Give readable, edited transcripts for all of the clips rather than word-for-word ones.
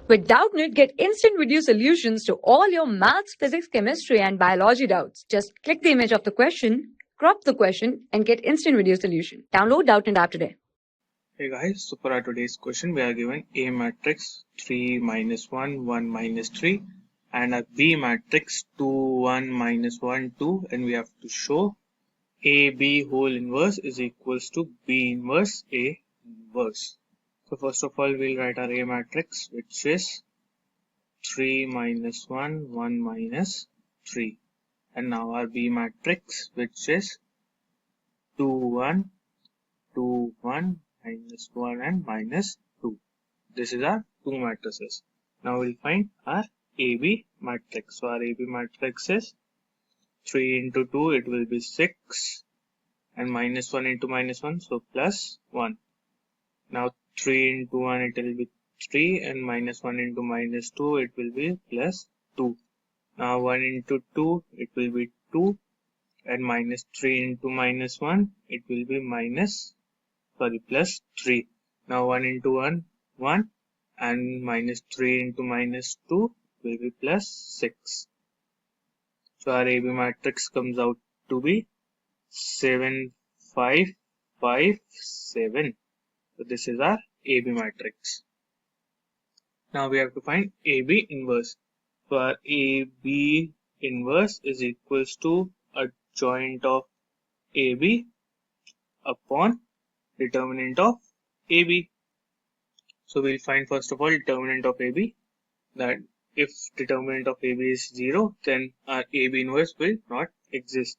With Doubtnut, get instant video solutions to all your maths, physics, chemistry, and biology doubts. Just click the image of the question, crop the question, and get instant video solution. Download Doubtnut app today. Hey guys, so for our today's question, we are given A matrix 3 minus 1, 1 minus 3, and a B matrix 2, 1 minus 1, 2, and we have to show AB whole inverse is equals to B inverse A inverse. So first of all, we'll write our A matrix, which is 3 minus 1, 1 minus 3. And now our B matrix, which is 2, 1, 2, 1, minus 1 and minus 2. This is our two matrices. Now we'll find our AB matrix. So our AB matrix is 3 into 2, it will be 6, and minus 1 into minus 1, so plus 1. Now 3 into 1, it will be 3, and minus 1 into minus 2, it will be plus 2. Now 1 into 2, it will be 2, and minus 3 into minus 1, it will be plus 3. Now 1 into 1, 1, and minus 3 into minus 2 will be plus 6. So our AB matrix comes out to be 7, 5, 5, 7. So this is our AB matrix. Now we have to find AB inverse. So our AB inverse is equals to adjoint of AB upon determinant of AB. So we'll find first of all determinant of AB, that if determinant of AB is 0, then our AB inverse will not exist.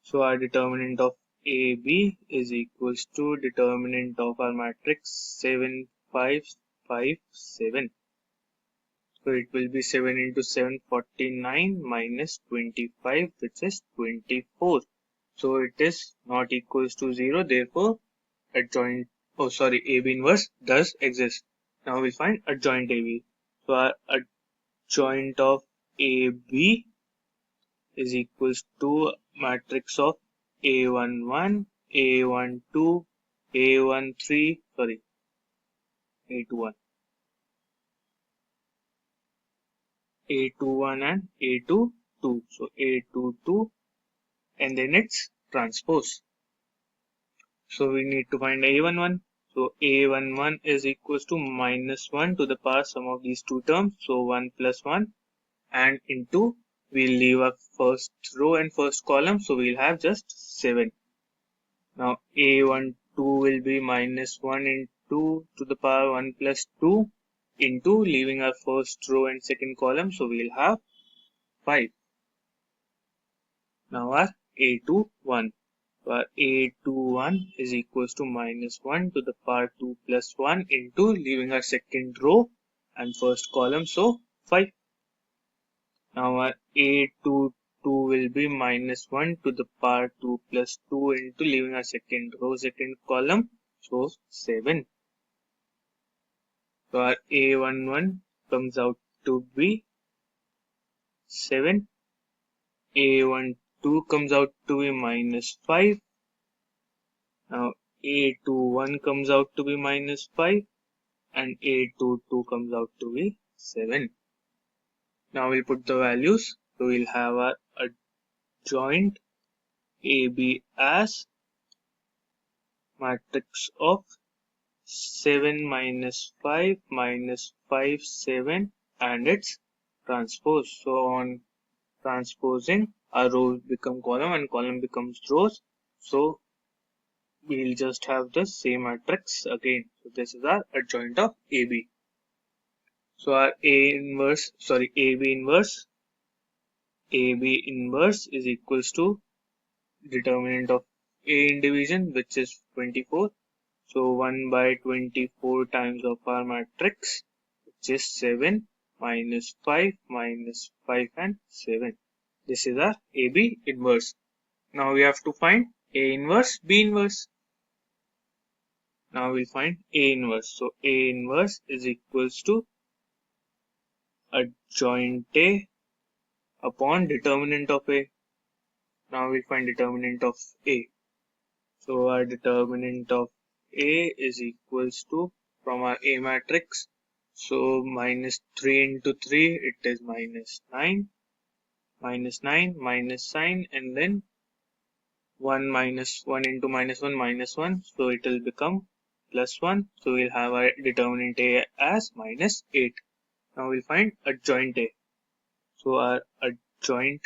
So our determinant of AB is equals to determinant of our matrix 7, 5, 5, 7. So it will be 7 into 7, 49 minus 25, which is 24. So it is not equals to 0, therefore AB inverse does exist. Now we find adjoint AB. So our adjoint of AB is equals to matrix of A11, A12, A13, A21. A21 and A22. So A22, and then it's transpose. So we need to find A11. So A11 is equals to minus 1 to the power sum of these two terms. So 1 plus 1, and into, we'll leave our first row and first column. So we'll have just 7. Now A12 will be minus 1 into to the power 1 plus 2 into leaving our first row and second column. So we'll have 5. Now our A21. Our A21 is equals to minus 1 to the power 2 plus 1 into leaving our second row and first column, so 5. Now our A22 will be minus 1 to the power 2 plus 2 into leaving our second row, second column, so 7. So our A11 comes out to be 7. A12 comes out to be minus 5. Now A21 comes out to be minus 5, and A22 comes out to be 7. Now we'll put the values. So we'll have our adjoint AB as matrix of 7 minus 5 minus 5, 7, and its transpose. So on transposing, our rows become column and column becomes rows. So we'll just have the same matrix again. So this is our adjoint of AB. So our AB inverse is equals to determinant of A in division, which is 24. So 1 by 24 times of our matrix, which is 7 minus 5 and 7. This is our AB inverse. Now we have to find A inverse, B inverse. Now we'll find A inverse. So A inverse is equals to adjoint A upon determinant of A. Now we'll find determinant of A. So our determinant of A is equals to, from our A matrix, So minus 3 into 3, it is minus 9, minus 9, minus sign, and then 1 minus 1 into minus 1, minus 1. So it will become plus 1. So we'll have our determinant A as minus 8. Now we'll find adjoint A. So our adjoint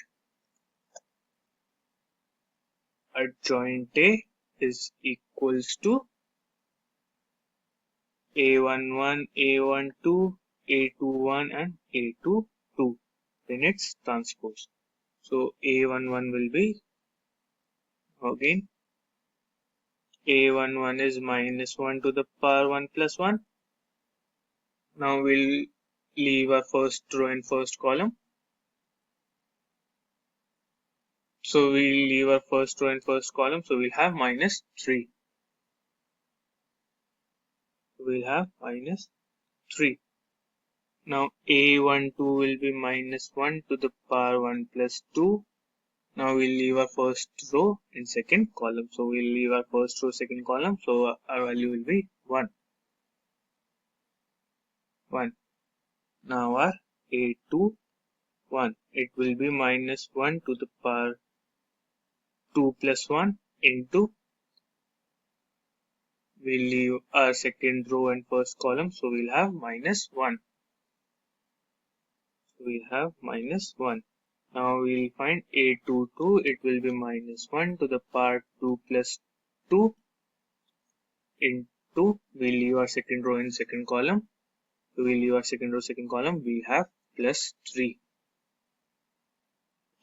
A is equals to A11, A12, A21 and A22. Then it's transpose. So A11 will be, again, A11 is minus 1 to the power 1 plus 1. Now we'll leave our first row and first column. So we'll leave our first row and first column. So we'll have minus 3. We'll have minus 3. Now A12 will be minus 1 to the power 1 plus 2. Now we'll leave our first row and second column. So we'll leave our first row, second column. So our value will be 1. 1. Now our A21, it will be minus 1 to the power 2 plus 1 into, we'll leave our second row and first column. So we'll have minus 1. So we'll have minus 1. Now we'll find A22, it will be minus 1 to the power 2 plus 2 into, we'll leave our second row and second column. So we'll leave our second row, second column, we have plus 3.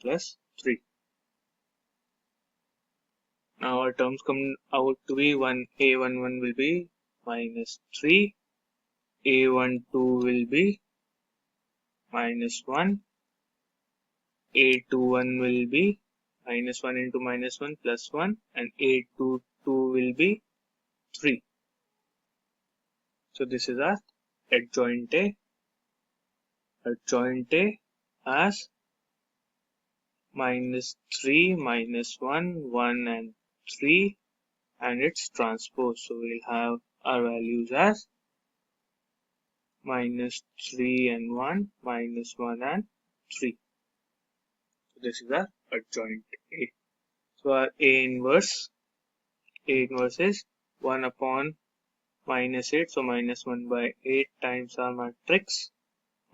Plus 3. Now our terms come out to be A11 will be minus 3, A12 will be minus 1, A21 will be minus 1 into minus 1 plus 1, and A22 will be 3. So this is our adjoint A. Adjoint A as minus 3, minus 1, 1 and 3, and its transpose. So we'll have our values as minus 3 and 1, minus 1 and 3. So this is our adjoint A. So our A inverse is 1 upon minus 8. So minus 1 by 8 times our matrix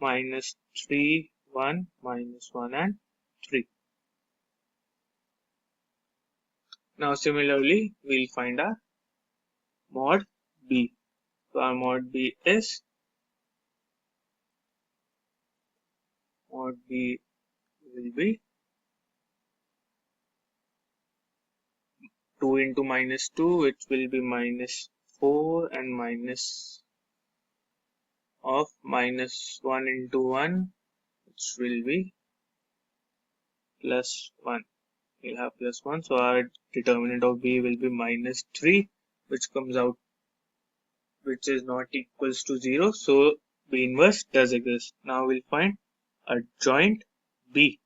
minus 3, 1, minus 1 and 3. Now similarly, we'll find our mod B. So our mod B is, mod B will be 2 into minus 2, which will be minus 4, and minus of minus 1 into 1, which will be plus 1. We'll have plus 1. So our determinant of B will be minus 3, which comes out, which is not equals to 0. So B inverse does exist. Now we'll find adjoint B.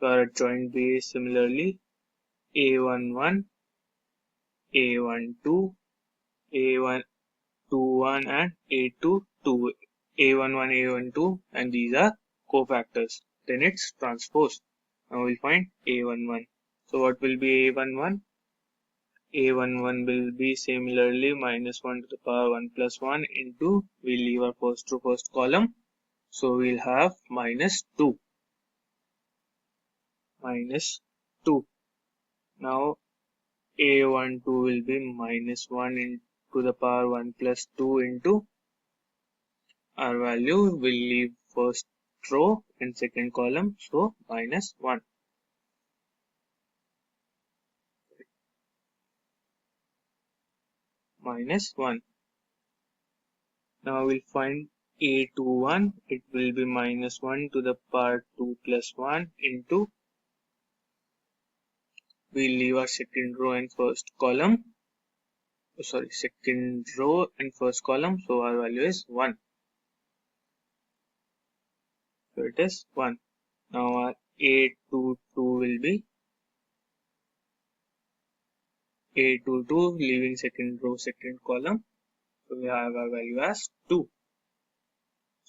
So our adjoint B is similarly A11, A12, A21 and A22. A11, A12, and these are cofactors. Then it's transpose. Now we'll find A11. So what will be A11? A11 will be similarly minus 1 to the power 1 plus 1 into, we'll leave our first row, first column. So we'll have minus 2. Minus 2. Now A12 will be minus 1 into the power 1 plus 2 into, our value will leave first row and second column. So minus 1. Minus 1. Now we'll find A21. It will be minus 1 to the power 2 plus 1 into, we'll leave our second row and first column. Second row and first column. So our value is 1. So it is 1. Now our A22 will be A22, leaving second row, second column. So we have our value as 2.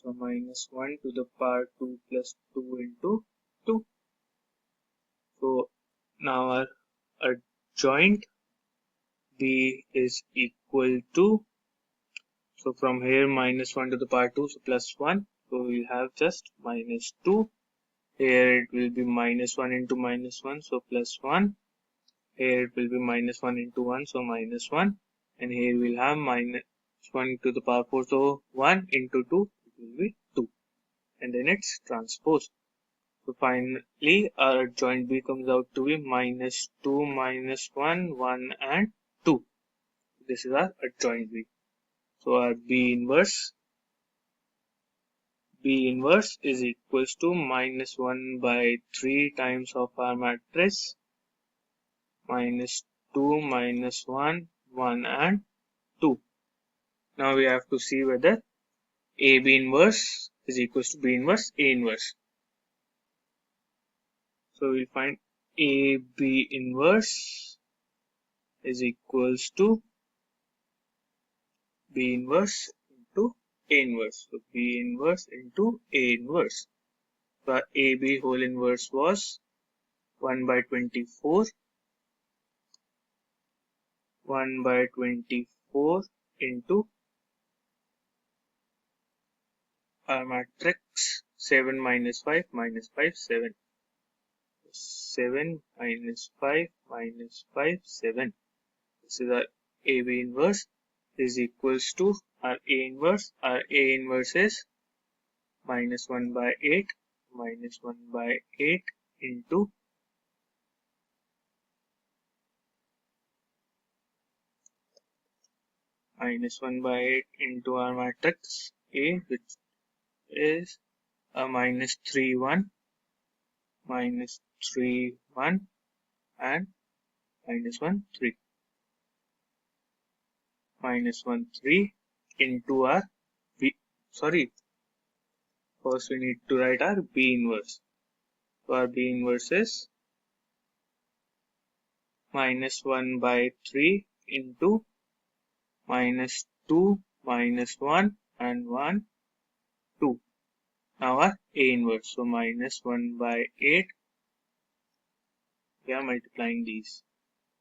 So minus 1 to the power 2 plus 2 into 2. So now our adjoint B is equal to, so from here minus 1 to the power 2, so plus 1. So we'll have just minus 2. Here it will be minus 1 into minus 1, so plus 1. Here it will be minus 1 into 1, so minus 1. And here we'll have minus 1 to the power 4, so 1 into 2, it will be 2. And then it's transposed. So finally, our adjoint B comes out to be minus 2, minus 1, 1 and 2. This is our adjoint B. So our B inverse is equals to minus 1 by 3 times of our matrix minus 2 minus 1, 1 and 2. Now we have to see whether AB inverse is equals to B inverse, A inverse. So we'll find AB inverse is equals to B inverse into A inverse. So B inverse into A inverse. So our AB whole inverse was 1 by 24. 1 by 24 into our matrix 7 minus 5 minus 5, 7. 7 minus 5 minus 5, 7. This is our AB inverse is equals to our A inverse. Our A inverse is minus 1 by 8 minus 1 by 8 into minus 1 by 8 into our matrix A, which is a minus 3, 1, minus 3, 1 and minus 1, 3. Minus 1, 3 into our B. First we need to write our B inverse. So our B inverse is minus 1 by 3 into minus 2, minus 1 and 1, 2. Now our A inverse. So minus 1 by 8. We are multiplying these.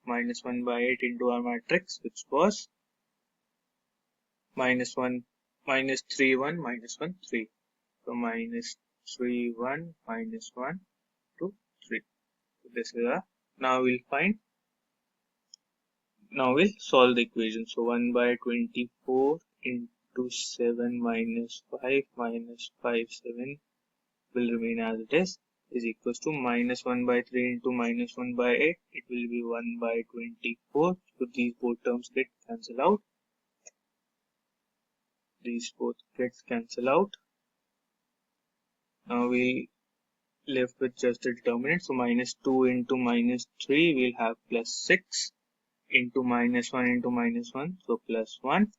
Minus 1 by 8 into our matrix, which was minus 1, minus 3, 1, minus 1, 3. So minus 3, 1, minus 1, 2, 3. So this is our, now we'll solve the equation. So 1 by 24 into 7 minus 5 minus 5, 7 will remain as it is equals to minus 1 by 3 into minus 1 by 8. It will be 1 by 24. So these both terms get cancelled out. Now we left with just the determinant. So minus 2 into minus 3 we'll have plus 6 into minus 1 into minus 1. So plus 1.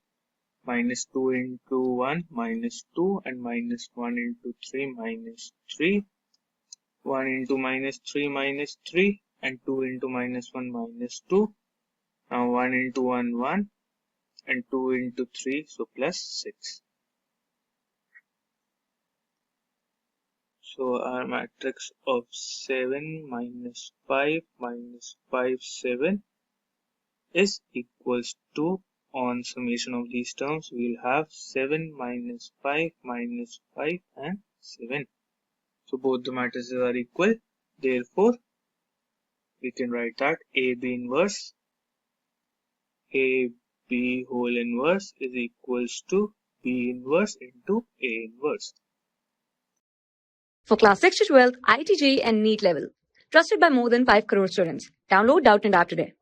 Minus 2 into 1 minus 2 and minus 1 into 3 minus 3. 1 into minus 3 minus 3 and 2 into minus 1 minus 2. Now 1 into 1 1 and 2 into 3, so plus 6. So our matrix of 7 minus 5 minus 5, 7 is equals to, on summation of these terms, we'll have 7 minus 5 minus 5 and 7. So both the matrices are equal. Therefore, we can write that AB inverse, AB whole inverse is equals to B inverse into A inverse. For class 6 to 12, IIT JEE and NEET level. Trusted by more than 5 crore students. Download Doubtnut app today.